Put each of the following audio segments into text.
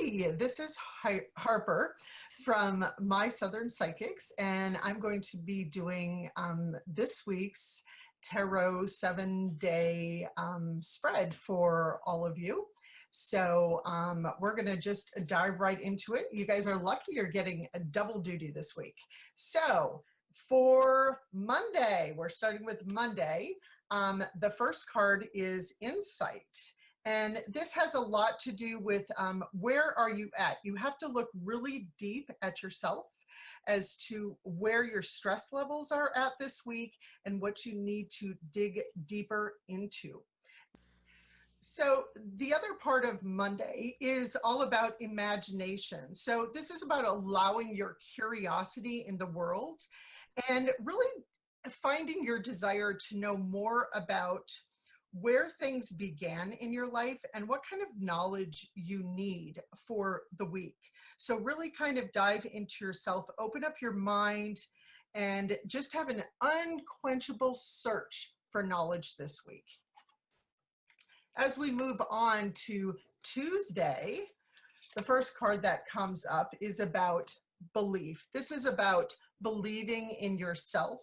Hi, this is Harper from My Southern Psychics, and I'm going to be doing this week's Tarot 7-day spread for all of you. So we're going to just dive right into it. You guys are lucky you're getting a double duty this week. So for Monday, we're starting with Monday. The first card is Insight. And this has a lot to do with where are you at? You have to look really deep at yourself as to where your stress levels are at this week and what you need to dig deeper into. So the other part of Monday is all about imagination. So this is about allowing your curiosity in the world and really finding your desire to know more about where things began in your life and what kind of knowledge you need for the week. So really kind of dive into yourself, open up your mind, and just have an unquenchable search for knowledge this week. As we move on to Tuesday, the first card that comes up is about belief. This is about believing in yourself.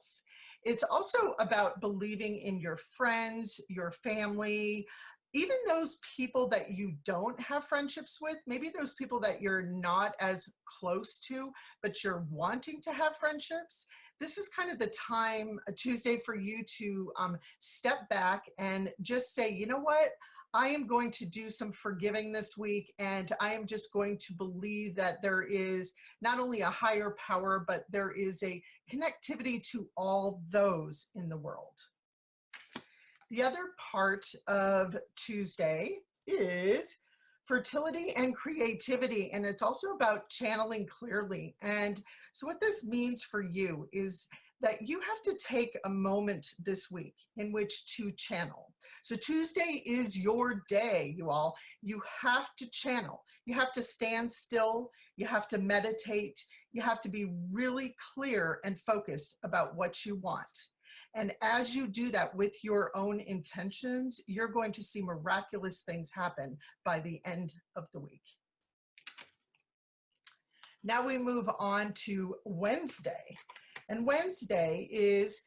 It's also about believing in your friends, your family, even those people that you don't have friendships with, maybe those people that you're not as close to, but you're wanting to have friendships. This is kind of the time, Tuesday, for you to step back and just say, you know what? I am going to do some forgiving this week, and I am just going to believe that there is not only a higher power, but there is a connectivity to all those in the world. The other part of Tuesday is fertility and creativity, and it's also about channeling clearly. And so what this means for you is that you have to take a moment this week in which to channel. So Tuesday is your day, you all. You have to channel. You have to stand still. You have to meditate. You have to be really clear and focused about what you want. And as you do that with your own intentions, you're going to see miraculous things happen by the end of the week. Now we move on to Wednesday. And Wednesday is,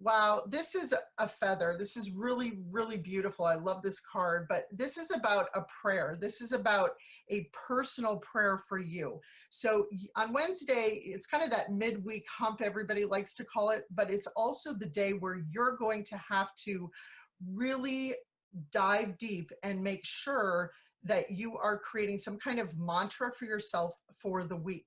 wow, this is a feather. This is really, really beautiful. I love this card, but this is about a prayer. This is about a personal prayer for you. So on Wednesday, it's kind of that midweek hump, everybody likes to call it, but it's also the day where you're going to have to really dive deep and make sure that you are creating some kind of mantra for yourself for the week.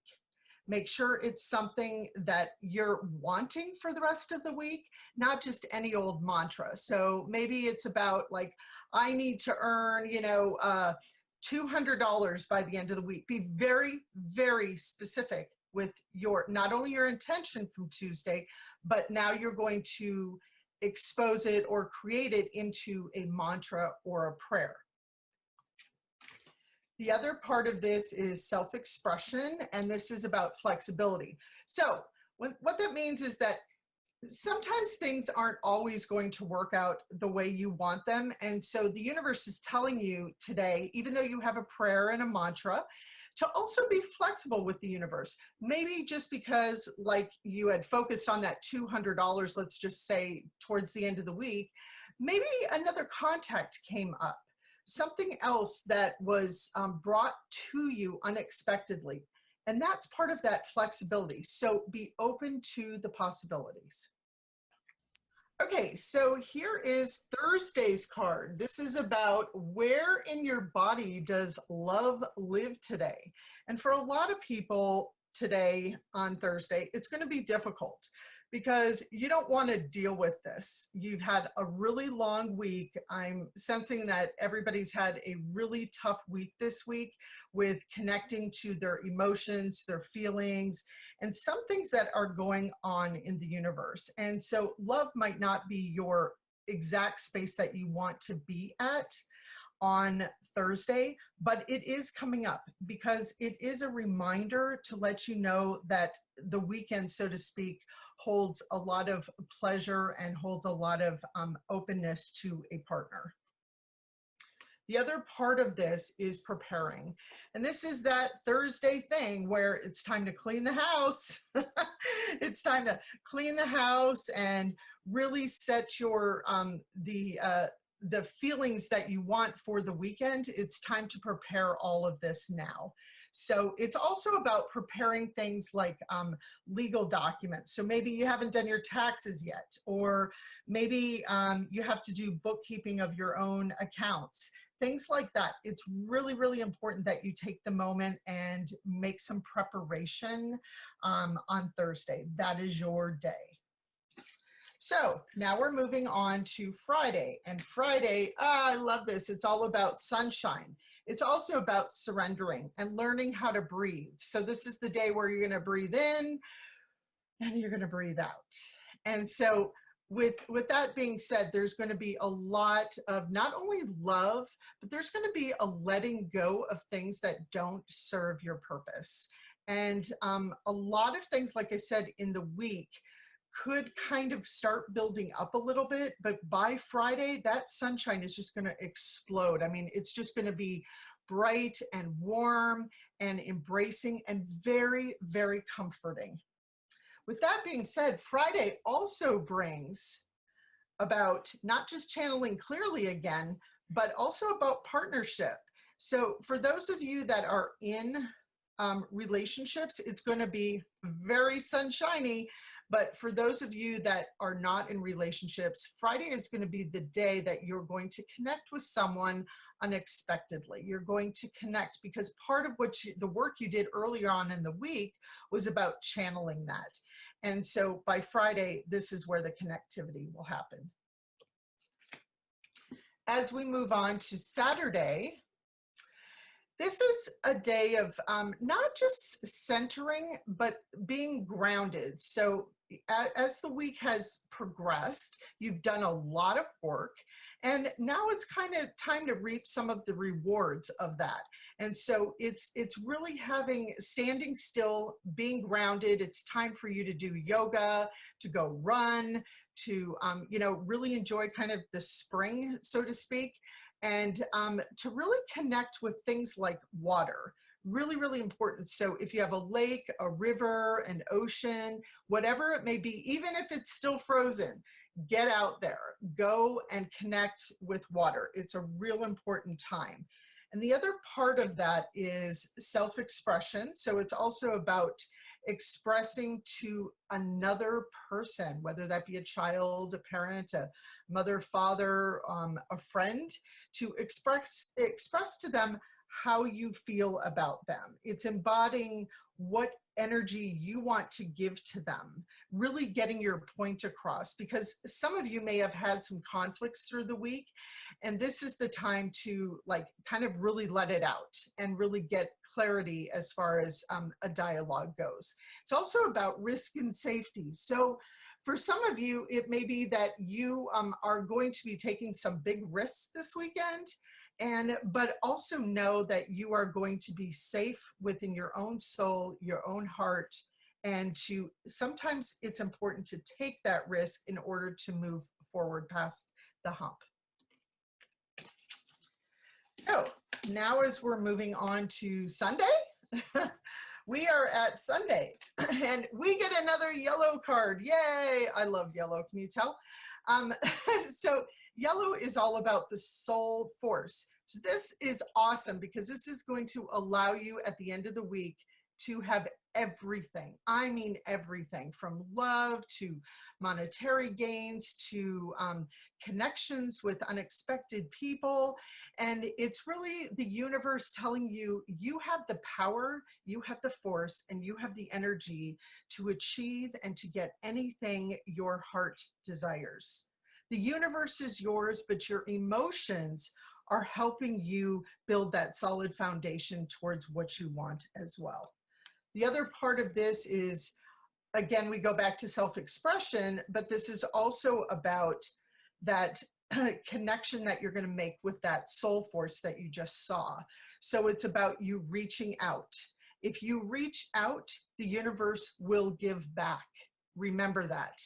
Make sure it's something that you're wanting for the rest of the week, not just any old mantra. So maybe it's about like, I need to earn, $200 by the end of the week. Be very, very specific with your, not only your intention from Tuesday, but now you're going to expose it or create it into a mantra or a prayer. The other part of this is self-expression, and this is about flexibility. So what that means is that sometimes things aren't always going to work out the way you want them. And so the universe is telling you today, even though you have a prayer and a mantra, to also be flexible with the universe. Maybe just because like you had focused on that $200, let's just say towards the end of the week, maybe another contact came up. Something else that was brought to you unexpectedly. And that's part of that flexibility. So be open to the possibilities. Okay, so here is Thursday's card. This is about where in your body does love live today? And for a lot of people today on Thursday, it's going to be difficult because you don't want to deal with this. You've had a really long week. I'm sensing that everybody's had a really tough week this week with connecting to their emotions, their feelings, and some things that are going on in the universe. And so love might not be your exact space that you want to be at on Thursday, but it is coming up because it is a reminder to let you know that the weekend, so to speak, holds a lot of pleasure and holds a lot of openness to a partner. The other part of this is preparing. And this is that Thursday thing where it's time to clean the house. It's time to clean the house and really set your the feelings that you want for the weekend. It's time to prepare all of this now. So it's also about preparing things like legal documents. So maybe you haven't done your taxes yet, or maybe you have to do bookkeeping of your own accounts, things like that. It's really, really important that you take the moment and make some preparation on Thursday. That is your day. So now we're moving on to Friday. And Friday, I love this. It's all about sunshine. It's also about surrendering and learning how to breathe. So this is the day where you're going to breathe in and you're going to breathe out. And so with that being said, there's going to be a lot of not only love, but there's going to be a letting go of things that don't serve your purpose. And a lot of things, like I said, in the week could kind of start building up a little bit, but by Friday, that sunshine is just going to explode. I mean, it's just going to be bright and warm and embracing and very, very comforting. With that being said, Friday also brings about not just channeling clearly again, but also about partnership. So for those of you that are in relationships, it's going to be very sunshiny. But for those of you that are not in relationships, Friday is going to be the day that you're going to connect with someone unexpectedly. You're going to connect because part of the work you did earlier on in the week was about channeling that. And so by Friday, this is where the connectivity will happen. As we move on to Saturday, this is a day of not just centering, but being grounded. So as the week has progressed, you've done a lot of work, and now it's kind of time to reap some of the rewards of that. And so it's really standing still, being grounded. It's time for you to do yoga, to go run, to really enjoy kind of the spring, so to speak, and to really connect with things like water. Really, really important. So if you have a lake, a river, an ocean, whatever it may be, even if it's still frozen, get out there, go and connect with water. It's a real important time. And the other part of that is self-expression. So it's also about expressing to another person, whether that be a child, a parent, a mother, father, a friend, to express to them how you feel about them. It's embodying what energy you want to give to them, really getting your point across, because some of you may have had some conflicts through the week, and this is the time to kind of really let it out and really get clarity as far as a dialogue goes. It's also about risk and safety. So for some of you, it may be that you are going to be taking some big risks this weekend, but also know that you are going to be safe within your own soul, your own heart, and sometimes it's important to take that risk in order to move forward past the hump. So now as we're moving on to Sunday, we are at Sunday and we get another yellow card. Yay! I love yellow. Can you tell? So yellow is all about the soul force. So this is awesome because this is going to allow you at the end of the week to have everything. I mean, everything from love to monetary gains to connections with unexpected people. And it's really the universe telling you, you have the power, you have the force, and you have the energy to achieve and to get anything your heart desires. The universe is yours, but your emotions are helping you build that solid foundation towards what you want as well. The other part of this is, again, we go back to self-expression, but this is also about that connection that you're going to make with that soul force that you just saw. So it's about you reaching out. If you reach out, the universe will give back. Remember that.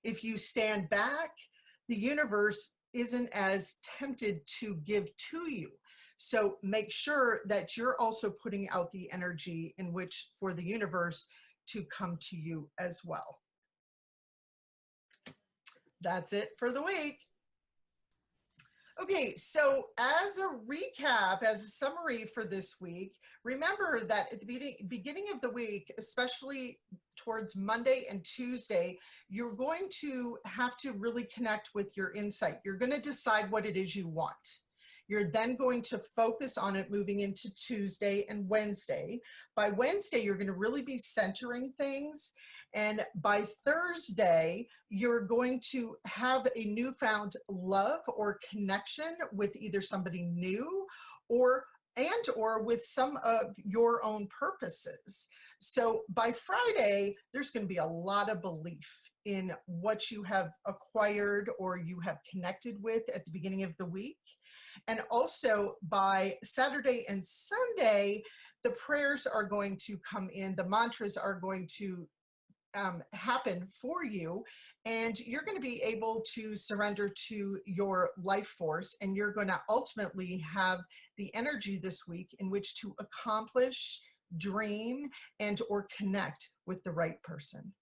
If you stand back, the universe isn't as tempted to give to you. So make sure that you're also putting out the energy in which for the universe to come to you as well. That's it for the week. Okay, so as a recap, as a summary for this week, remember that at the beginning of the week, especially towards Monday and Tuesday, you're going to have to really connect with your insight. You're going to decide what it is you want. You're then going to focus on it moving into Tuesday and Wednesday. By Wednesday, you're going to really be centering things. And by Thursday, you're going to have a newfound love or connection with either somebody new or with some of your own purposes. So by Friday, there's going to be a lot of belief in what you have acquired or you have connected with at the beginning of the week. And also by Saturday and Sunday, the prayers are going to come in, the mantras are going to happen for you, and you're going to be able to surrender to your life force, and you're going to ultimately have the energy this week in which to accomplish, dream, and or connect with the right person.